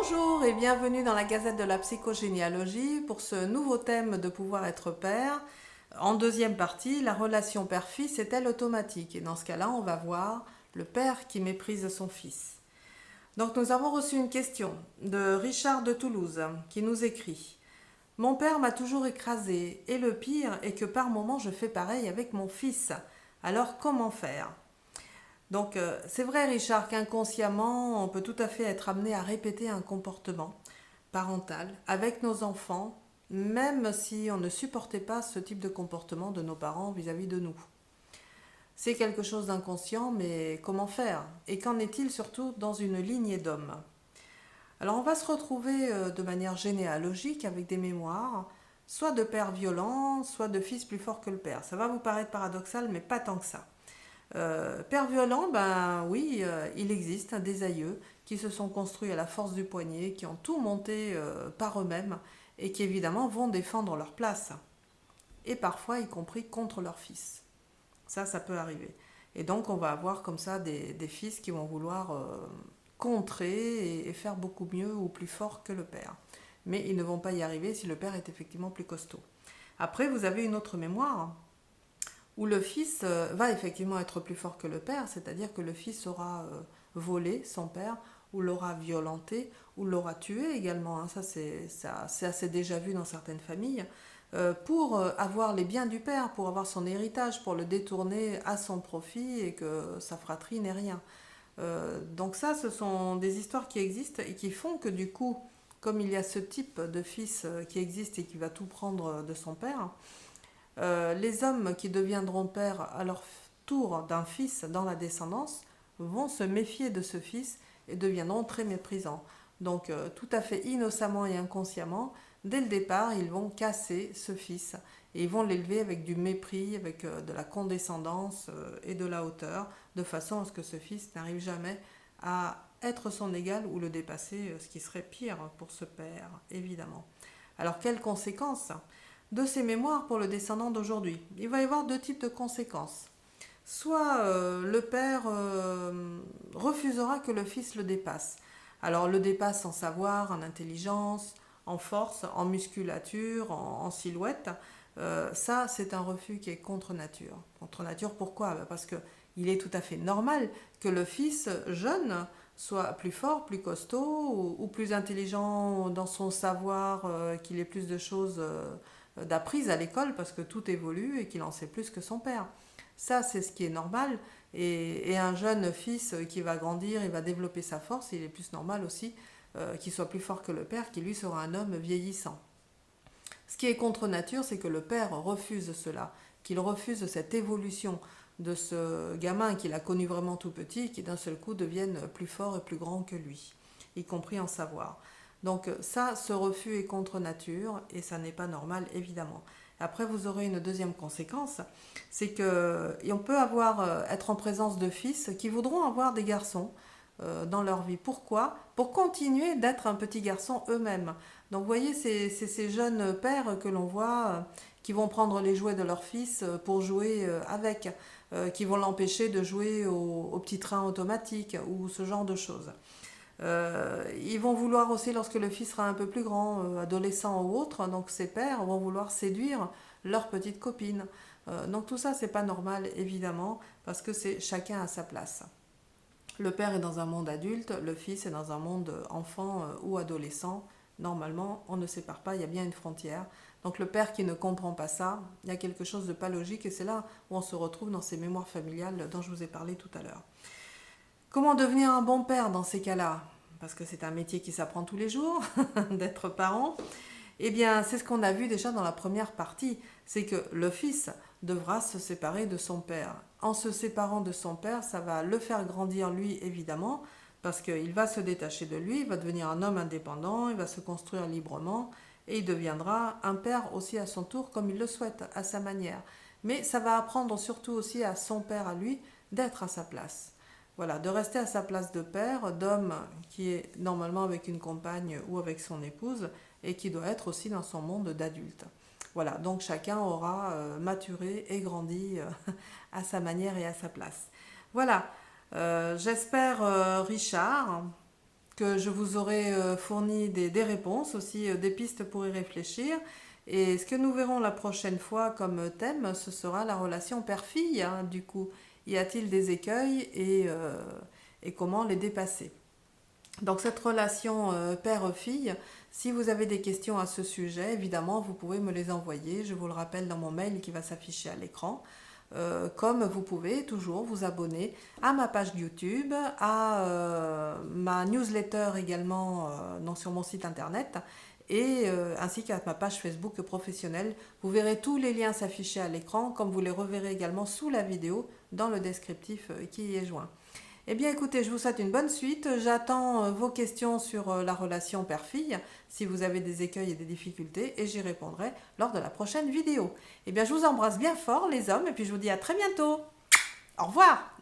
Bonjour et bienvenue dans la Gazette de la psychogénéalogie pour ce nouveau thème de pouvoir être père. En deuxième partie, la relation père-fils est-elle automatique? Et dans ce cas-là, on va voir le père qui méprise son fils. Donc nous avons reçu une question de Richard de Toulouse qui nous écrit: Mon père m'a toujours écrasé et le pire est que par moments je fais pareil avec mon fils. Alors comment faire? Donc c'est vrai Richard qu'inconsciemment on peut tout à fait être amené à répéter un comportement parental avec nos enfants, même si on ne supportait pas ce type de comportement de nos parents vis-à-vis de nous. C'est quelque chose d'inconscient, mais comment faire? Et qu'en est-il surtout dans une lignée d'hommes? Alors on va se retrouver de manière généalogique avec des mémoires, soit de pères violents, soit de fils plus forts que le père. Ça va vous paraître paradoxal, mais pas tant que ça. Père violent, ben oui, il existe des aïeux qui se sont construits à la force du poignet, qui ont tout monté par eux-mêmes et qui évidemment vont défendre leur place. Et parfois, y compris contre leur fils. Ça peut arriver. Et donc, on va avoir comme ça des fils qui vont vouloir contrer et faire beaucoup mieux ou plus fort que le père. Mais ils ne vont pas y arriver si le père est effectivement plus costaud. Après, vous avez une autre mémoire où le fils va effectivement être plus fort que le père, c'est-à-dire que le fils aura volé son père, ou l'aura violenté, ou l'aura tué également. Hein. C'est assez déjà vu dans certaines familles. Pour avoir les biens du père, pour avoir son héritage, pour le détourner à son profit et que sa fratrie n'ait rien. Donc ça, ce sont des histoires qui existent et qui font que du coup, comme il y a ce type de fils qui existe et qui va tout prendre de son père, les hommes qui deviendront pères à leur tour d'un fils dans la descendance vont se méfier de ce fils et deviendront très méprisants. Donc tout à fait innocemment et inconsciemment, dès le départ, ils vont casser ce fils et ils vont l'élever avec du mépris, avec de la condescendance et de la hauteur, de façon à ce que ce fils n'arrive jamais à être son égal ou le dépasser, ce qui serait pire pour ce père, évidemment. Alors quelles conséquences de ces mémoires pour le descendant d'aujourd'hui? Il va y avoir deux types de conséquences. Soit le père refusera que le fils le dépasse. Alors le dépasse en savoir, en intelligence, en force, en musculature, en silhouette. Ça, c'est un refus qui est contre nature. Contre nature, pourquoi? Parce que il est tout à fait normal que le fils jeune soit plus fort, plus costaud ou plus intelligent dans son savoir, qu'il ait plus de choses d'apprises à l'école parce que tout évolue et qu'il en sait plus que son père. Ça, c'est ce qui est normal. Et un jeune fils qui va grandir, il va développer sa force, il est plus normal aussi qu'il soit plus fort que le père, qui lui sera un homme vieillissant. Ce qui est contre nature, c'est que le père refuse cela, qu'il refuse cette évolution de ce gamin qu'il a connu vraiment tout petit, qui d'un seul coup devienne plus fort et plus grand que lui, y compris en savoir. Donc ça, ce refus est contre nature et ça n'est pas normal, évidemment. Après, vous aurez une deuxième conséquence, c'est que on peut être en présence de fils qui voudront avoir des garçons dans leur vie. Pourquoi? Pour continuer d'être un petit garçon eux-mêmes. Donc vous voyez, c'est ces jeunes pères que l'on voit qui vont prendre les jouets de leur fils pour jouer avec, qui vont l'empêcher de jouer au petit train automatique ou ce genre de choses. Ils vont vouloir aussi, lorsque le fils sera un peu plus grand, adolescent ou autre, donc ces pères vont vouloir séduire leur petite copine. Donc tout ça, c'est pas normal, évidemment, parce que c'est chacun à sa place. Le père est dans un monde adulte, le fils est dans un monde enfant ou adolescent. Normalement, on ne sépare pas, il y a bien une frontière. Donc le père qui ne comprend pas ça, il y a quelque chose de pas logique et c'est là où on se retrouve dans ces mémoires familiales dont je vous ai parlé tout à l'heure. Comment devenir un bon père dans ces cas-là? Parce que c'est un métier qui s'apprend tous les jours, d'être parent. Eh bien, c'est ce qu'on a vu déjà dans la première partie, c'est que le fils devra se séparer de son père. En se séparant de son père, ça va le faire grandir lui, évidemment, parce qu'il va se détacher de lui, il va devenir un homme indépendant, il va se construire librement, et il deviendra un père aussi à son tour, comme il le souhaite, à sa manière. Mais ça va apprendre surtout aussi à son père, à lui, d'être à sa place. Voilà, de rester à sa place de père, d'homme qui est normalement avec une compagne ou avec son épouse, et qui doit être aussi dans son monde d'adulte. Voilà, donc chacun aura maturé et grandi à sa manière et à sa place. Voilà, j'espère, Richard, que je vous aurai fourni des réponses, aussi des pistes pour y réfléchir. Et ce que nous verrons la prochaine fois comme thème, ce sera la relation père-fille, hein, du coup. Y a-t-il des écueils et comment les dépasser? Donc cette relation père-fille, si vous avez des questions à ce sujet, évidemment, vous pouvez me les envoyer. Je vous le rappelle dans mon mail qui va s'afficher à l'écran. Comme vous pouvez toujours vous abonner à ma page YouTube, à ma newsletter également sur mon site internet et ainsi qu'à ma page Facebook professionnelle. Vous verrez tous les liens s'afficher à l'écran, comme vous les reverrez également sous la vidéo dans le descriptif qui y est joint. Eh bien écoutez, je vous souhaite une bonne suite. J'attends vos questions sur la relation père-fille, si vous avez des écueils et des difficultés, et j'y répondrai lors de la prochaine vidéo. Eh bien je vous embrasse bien fort les hommes, et puis je vous dis à très bientôt. Au revoir!